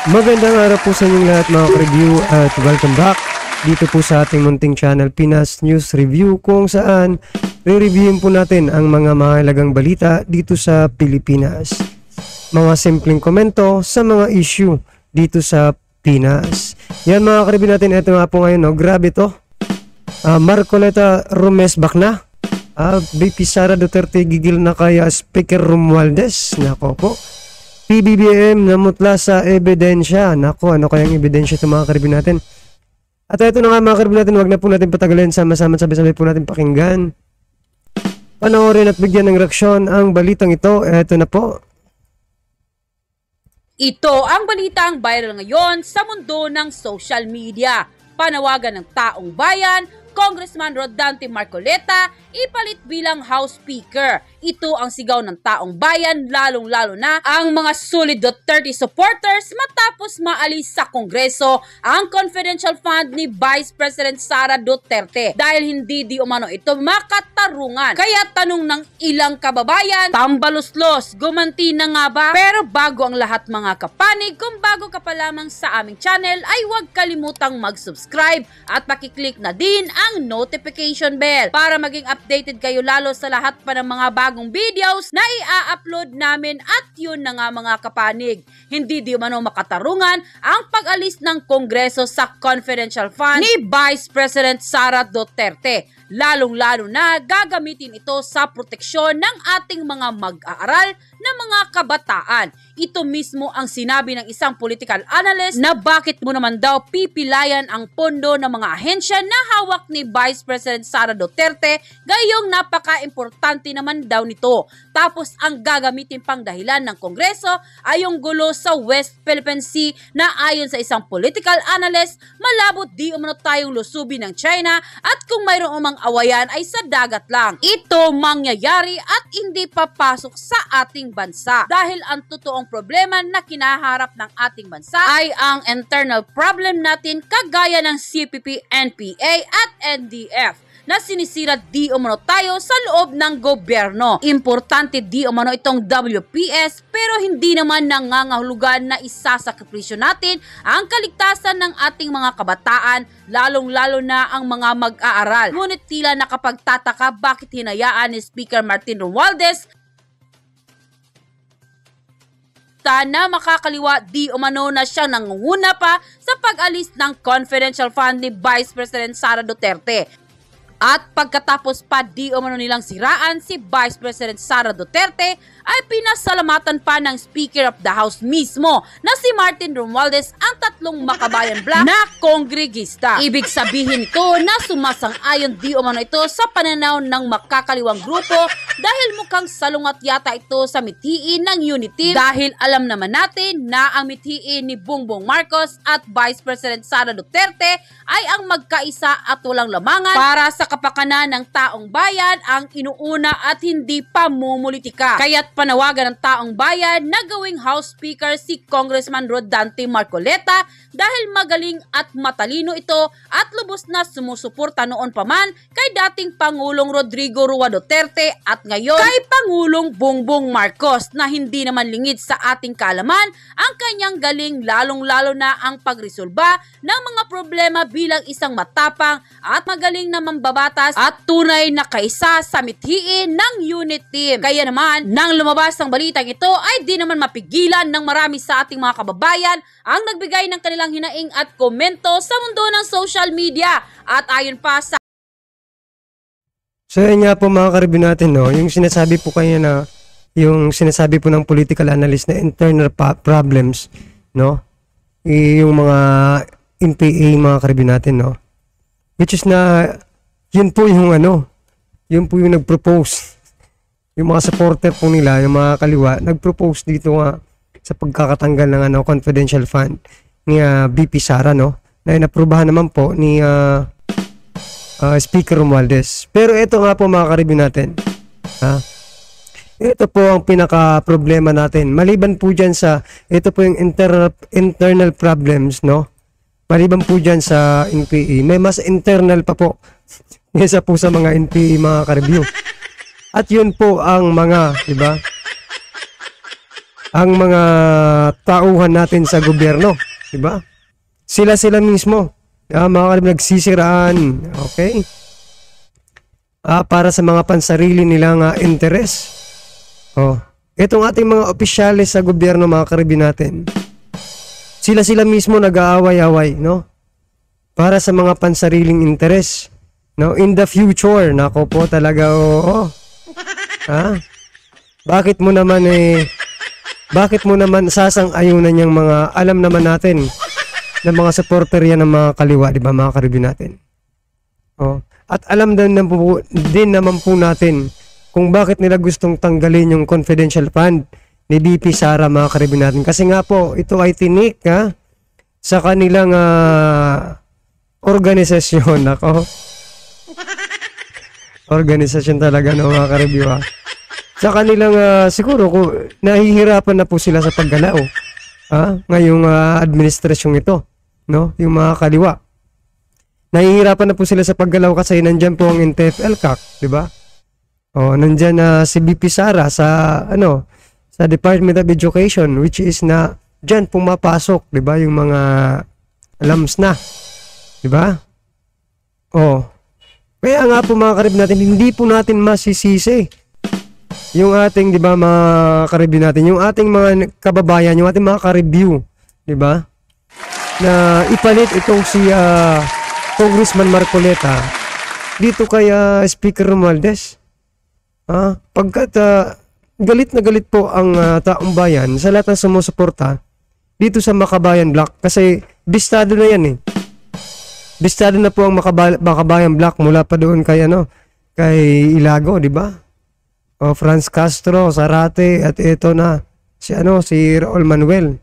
Magandang araw po sa inyong lahat mga ka-review at welcome back dito po sa ating munting channel Pinas News Review, kung saan re-reviewin po natin ang mga mahalagang balita dito sa Pilipinas. Mga simpleng komento sa mga issue dito sa Pinas. Yan mga ka-review natin, ito nga po ngayon, no? Grabe to. Marcoleta Romes Bakna. BP Sara Duterte gigil na kaya Speaker Romualdez. Nako po. PBBM namutla sa ebidensya. Nako, ano kayang ebidensya ito mga ka-review natin? At ito na nga mga ka-review natin, huwag na po natin patagalin, sama-sama sabay-sabay po natin pakinggan, panoorin at bigyan ng reaksyon ang balitang ito. Ito na po. Ito ang balitang viral ngayon sa mundo ng social media. Panawagan ng taong bayan, Congressman Rodante Marcoleta ipalit bilang House Speaker. Ito ang sigaw ng taong bayan, lalong-lalo na ang mga solid Duterte supporters matapos maalis sa Kongreso ang confidential fund ni Vice President Sara Duterte dahil hindi di umano ito makatarungan. Kaya tanong ng ilang kababayan, tambaluslos, gumanti na nga ba? Pero bago ang lahat mga kapanig, kung bago ka pa lamang sa aming channel ay huwag kalimutang mag-subscribe at pakiclick na din ang notification bell para maging updated kayo lalo sa lahat pa ng mga bagong videos na i-upload namin. At yun na nga mga kapanig, hindi di umano makatarungan ang pag-alis ng Kongreso sa confidential fund ni Vice President Sara Duterte. Lalong-lalo na gagamitin ito sa proteksyon ng ating mga mag-aaral na mga kabataan. Ito mismo ang sinabi ng isang political analyst na bakit mo naman daw pipilayan ang pondo ng mga ahensya na hawak ni Vice President Sara Duterte, gayong napaka-importante naman daw nito. Tapos ang gagamitin pang dahilan ng Kongreso ay yung gulo sa West Philippine Sea na ayon sa isang political analyst, malabo di umano tayong lusubin ng China at kung mayroong umang awayan ay sa dagat lang. Ito mangyayari at hindi papasok sa ating bansa dahil ang totoong problema na kinaharap ng ating bansa ay ang internal problem natin kagaya ng CPP, NPA at NDF na sinisira di umano tayo sa loob ng gobyerno. Importante di umano itong WPS pero hindi naman nangangahulugan na isasakripisyo natin ang kaligtasan ng ating mga kabataan, lalong-lalo na ang mga mag-aaral. Ngunit tila nakapagtataka bakit hinayaan ni Speaker Martin Romualdez na makakaliwa di umano na siyang nangunguna pa sa pag-alis ng confidential fund ni Vice President Sara Duterte. At pagkatapos pa di umano nilang siraan si Vice President Sara Duterte ay pinasalamatan pa ng Speaker of the House mismo na si Martin Romualdez ang tatlong makabayan black na kongregista. Ibig sabihin ito na sumasang-ayon di umano ito sa pananaw ng makakaliwang grupo dahil mukhang salungat yata ito sa mithiin ng Unity dahil alam naman natin na ang mithiin ni Bongbong Marcos at Vice President Sara Duterte ay ang magkaisa at walang lamangan para sa kapakanan ng taong bayan ang inuuna at hindi pamumulitika. Kaya't panawagan ng taong bayan na gawing House Speaker si Congressman Rodante Marcoleta dahil magaling at matalino ito at lubos na sumusuporta noon pa man kay dating Pangulong Rodrigo Roa Duterte at ngayon kay Pangulong Bongbong Marcos na hindi naman lingid sa ating kaalaman ang kanyang galing, lalong-lalo na ang pagresolba ng mga problema bilang isang matapang at magaling na mambabatas at tunay na kaisa sa mithiin ng unit team. Kaya naman, nang lumabas ang balitang ito ay di naman mapigilan ng marami sa ating mga kababayan ang nagbigay ng kanilang hinaing at komento sa mundo ng social media. At ayon pa sa So yun nga po mga ka-review natin, no? Yung sinasabi po kanya na, yung sinasabi po ng political analyst na internal problems, no? Yung mga NPA mga ka-review natin, no? Which is na, yun po yung yun po yung nag-propose. Yung mga supporter po nila, yung mga kaliwa, nag-propose dito nga sa pagkakatanggal ng confidential fund ni BP Sara, no? Na inaprubahan naman po ni Speaker Romualdez. Pero ito nga po mga ka-review natin. Ito po ang pinaka-problema natin. Maliban po dyan sa, ito po yung internal problems, no? Maliban po dyan sa NPA, may mas internal pa po. Isa po sa mga NPA mga ka-review. At yun po ang mga, diba? ang mga tauhan natin sa gobyerno, di ba? Sila mismo, mga nagsisiraan, okay? Para sa mga pansarili nilang interes. Itong ating mga opisyales sa gobyerno, mga karibin natin, sila mismo nag-aaway-away, no? Para sa mga pansariling interes, no? In the future, nako po talaga, Bakit mo naman sasang-ayunan yung mga, alam naman natin, na mga supporter yan ng mga kaliwa, di ba, mga karibin natin? At alam din naman po natin kung bakit nila gustong tanggalin yung confidential fund ni VP Sara, mga karibin natin. Kasi nga po, ito ay tinik, sa kanilang organisasyon. Organisasyon talaga, no, mga karibin, sa kanilang, siguro, nahihirapan na po sila sa paggalaw. Ngayong administrasyong ito, no? Yung mga kaliwa. Nahihirapan na po sila sa paggalaw kasi nandyan po ang NTF-ELCAC, di ba? Nandyan si VP Sara sa Department of Education, which is na dyan pumapasok, di ba? Yung mga alums na, di ba? Kaya nga po, mga karib natin, hindi po natin masisisi yung ating, di ba, mga karibin natin, yung ating mga kababayan, yung ating mga ka-review, di ba, na ipalit itong si Congressman Marcoleta dito kay Speaker Romualdez. Pagkat galit na galit po ang taong bayan sa lahat ng sumusuporta dito sa Makabayan Block, kasi bistado na yan, bistado na po ang Makabayan Block mula pa doon kay Ilago, di ba? Franz Castro, Zarate, at ito na si Raul Manuel.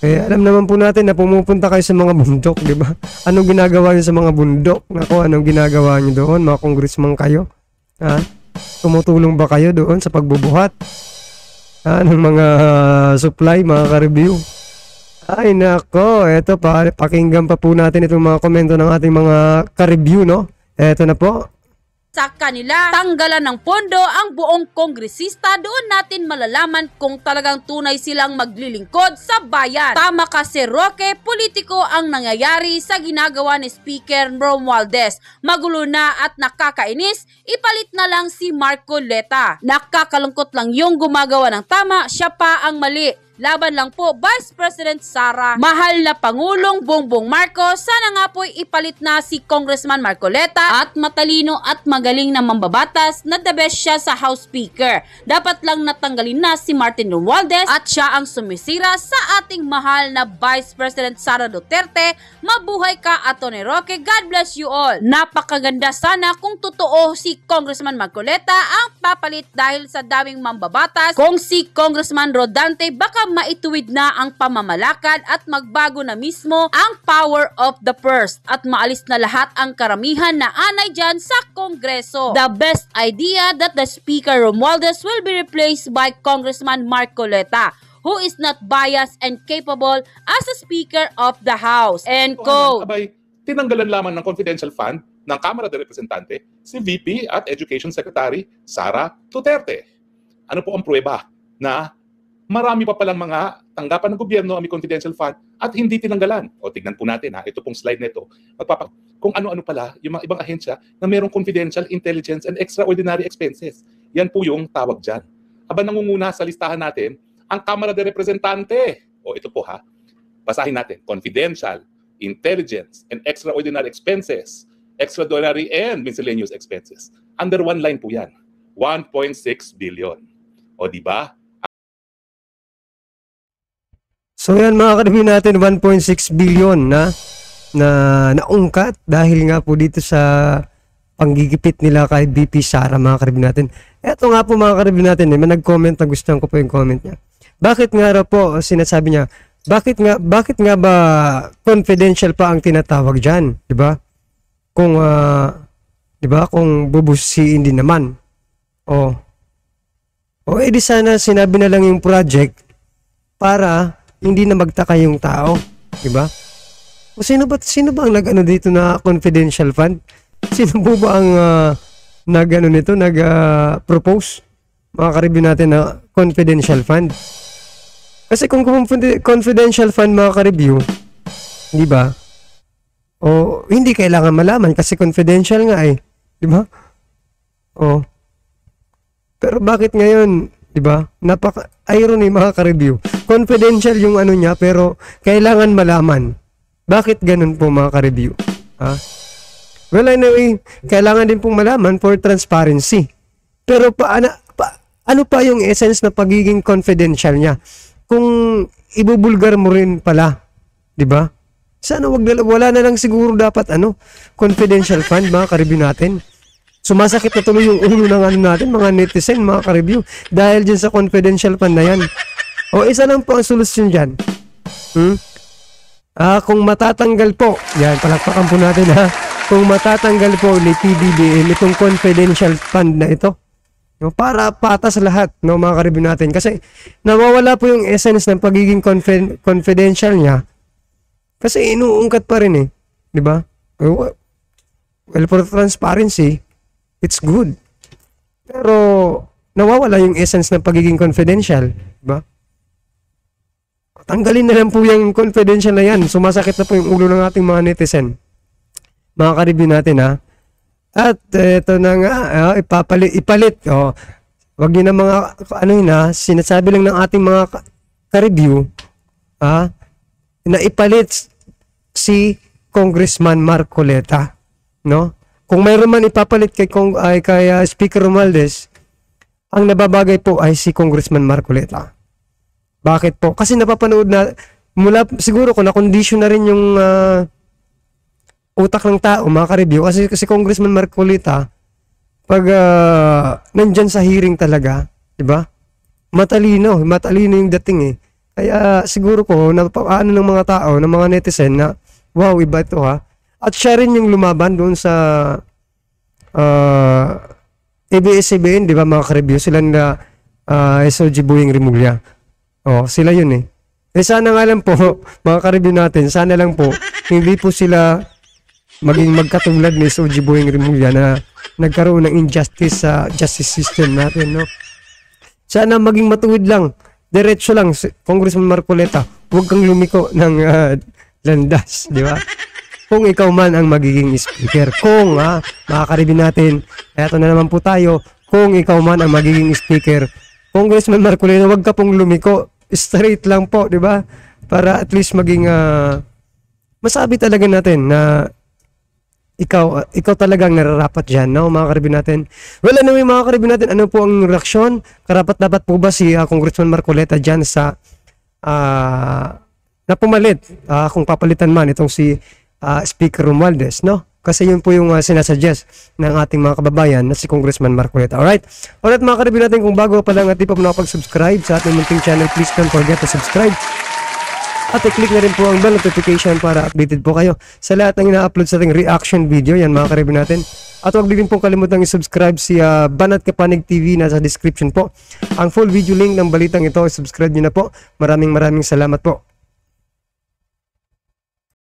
Alam naman po natin na pumupunta kayo sa mga bundok, di ba? Anong ginagawa niyo sa mga bundok? Anong ginagawa niyo doon, mga congressman kayo? Tumutulong ba kayo doon sa pagbubuhat? Ng mga supply, mga ka-review? Ay nako, eto pa, pakinggan pa po natin itong mga komento ng ating mga ka-review, no? Eto na po. Sa kanila, tanggalan ng pondo ang buong kongresista, doon natin malalaman kung talagang tunay silang maglilingkod sa bayan. Tama ka si Roque, politiko ang nangyayari sa ginagawa ni Speaker Romualdez. Magulo na at nakakainis, ipalit na lang si Marcoleta. Nakakalungkot lang yung gumagawa ng tama, siya pa ang mali. Laban lang po, Vice President Sara. Mahal na Pangulong Bongbong Marcos, sana nga po'y ipalit na si Congressman Marcoleta at matalino at magaling na mambabatas na the best siya sa House Speaker. Dapat lang natanggalin na si Martin Romualdez at siya ang sumisira sa ating mahal na Vice President Sara Duterte. Mabuhay ka, Atty. Roque. God bless you all. Napakaganda sana kung totoo si Congressman Marcoleta ang papalit dahil sa daming mambabatas. Kung si Congressman Rodante, baka maituwid na ang pamamalakad at magbago na mismo ang power of the purse at maalis na lahat ang karamihan na anay dyan sa Kongreso. The best idea that the Speaker Romualdez will be replaced by Congressman Marcoleta, who is not biased and capable as a Speaker of the House. End quote. Abay, tinanggalan lamang ng confidential fund ng Kamara de Representante si VP at Education Secretary Sara Duterte. Ano po ang pruweba na marami pa palang mga tanggapan ng gobyerno ang may confidential fund at hindi tinanggalan? O tignan po natin, ito pong slide nito. Kung ano-ano pala yung mga ibang ahensya na mayroong confidential, intelligence, and extraordinary expenses. Yan po yung tawag dyan. Aba, nangunguna sa listahan natin ang Kamara de Representante. O ito po basahin natin. Confidential, intelligence, and extraordinary expenses. Extraordinary and miscellaneous expenses. Under one line po yan. 1.6 billion. O diba? So yan, mga karibin natin, 1.6 billion na naungkat dahil nga po dito sa panggigipit nila kay VP Sara, mga karibin natin. Eto nga po, mga karibin natin, may nag-comment na gustuhan ko po yung comment niya. Bakit nga raw po, sinasabi niya, bakit nga ba confidential pa ang tinatawag dyan? Diba? Kung, diba, kung bubusiin din naman. Edi sana sinabi na lang yung project para hindi na magtaka yung tao, di ba? O sino ba ang nag-ano dito na confidential fund? Sino po ba ang nag-propose? mga ka-review natin, na confidential fund. Kasi kung confidential fund, mga ka-review, di ba? O hindi kailangan malaman kasi confidential nga eh, di ba? O pero bakit ngayon, di ba? Napaka-irony, mga ka-review. Confidential yung ano niya pero kailangan malaman. Bakit ganun po, mga ka-review? Ha? Well, anyway, kailangan din pong malaman for transparency. Pero ano pa yung essence na pagiging confidential niya? Kung ibubulgar mo rin pala, di ba? Sana wala na lang siguro dapat confidential fund, mga ka-review natin. Sumasakit na tuloy yung ulo ng natin, mga netizen, mga ka-review, dahil dyan sa confidential fund na yan. O isa lang po ang solusyon dyan. Kung matatanggal po, yan, palakpakan po natin ha. Kung matatanggal po ni PBBM itong confidential fund na ito, para patas lahat, mga ka-review natin. Kasi nawawala po yung essence ng pagiging confidential niya. Kasi inuungkat pa rin eh. Di ba? Well, for transparency, it's good. Pero nawawala yung essence ng pagiging confidential. Di ba? Tanggalin na lang po yung confidential na yan. Sumasakit na po yung ulo ng ating mga netizen. Mga ka-review natin ha. At ito na nga, ipalit. Wag nyo na mga, sinasabi lang ng ating mga ka-review, na ipalit si Congressman Marcoleta, no? Kung mayroon man ipapalit kay Speaker Romualdez, ang nababagay po ay si Congressman Marcoleta. Bakit po? Kasi napapanood na, siguro ko na-condition na rin yung utak ng tao, mga ka-review. Kasi Congressman Marcoleta, pag nandyan sa hearing talaga, di ba? Matalino yung dating eh. Kaya siguro ko, ng mga tao, ng mga netizen na, wow, iba ito ha. At siya rin yung lumaban doon sa ABS-CBN, di ba, mga ka-review? Sila na SOG Boying Rimulya. Sila yun eh. Sana nga lang po, mga ka-review natin, sana lang po, hindi po sila maging magkatulad ni SOG Boying Rimulya na nagkaroon ng injustice sa justice system natin, no? Sana maging matuwid lang, diretso lang, Congressman Marcoleta, huwag kang lumiko ng landas, di ba? Kung ikaw man ang magiging speaker, kung mga ka-review natin, eto na naman po tayo, kung ikaw man ang magiging speaker, Congressman Marcoleta, huwag ka pong lumiko, straight lang po, di ba? Para at least maging masabi talaga natin na ikaw talagang nararapat dyan, no, mga ka-review natin. Well, anyway, mga ka-review natin, ano po ang reaksyon? Karapat-dapat po ba si Congressman Marcoleta dyan sa na pumalit, kung papalitan man itong si Speaker Romualdez, no? Kasi yun po yung sinasuggest ng ating mga kababayan na si Congressman Marcoleta. Alright, mga ka-review natin, kung bago pa lang at di pa po nakapag-subscribe sa ating munting channel, please don't forget to subscribe. At i-click na rin po ang bell notification para updated po kayo sa lahat ng ina-upload sa ating reaction video. Yan, mga ka-review natin. At huwag din pong kalimutang i-subscribe si Banat Kapanig TV, nasa description po. Ang full video link ng balitang ito, subscribe nyo na po. Maraming salamat po.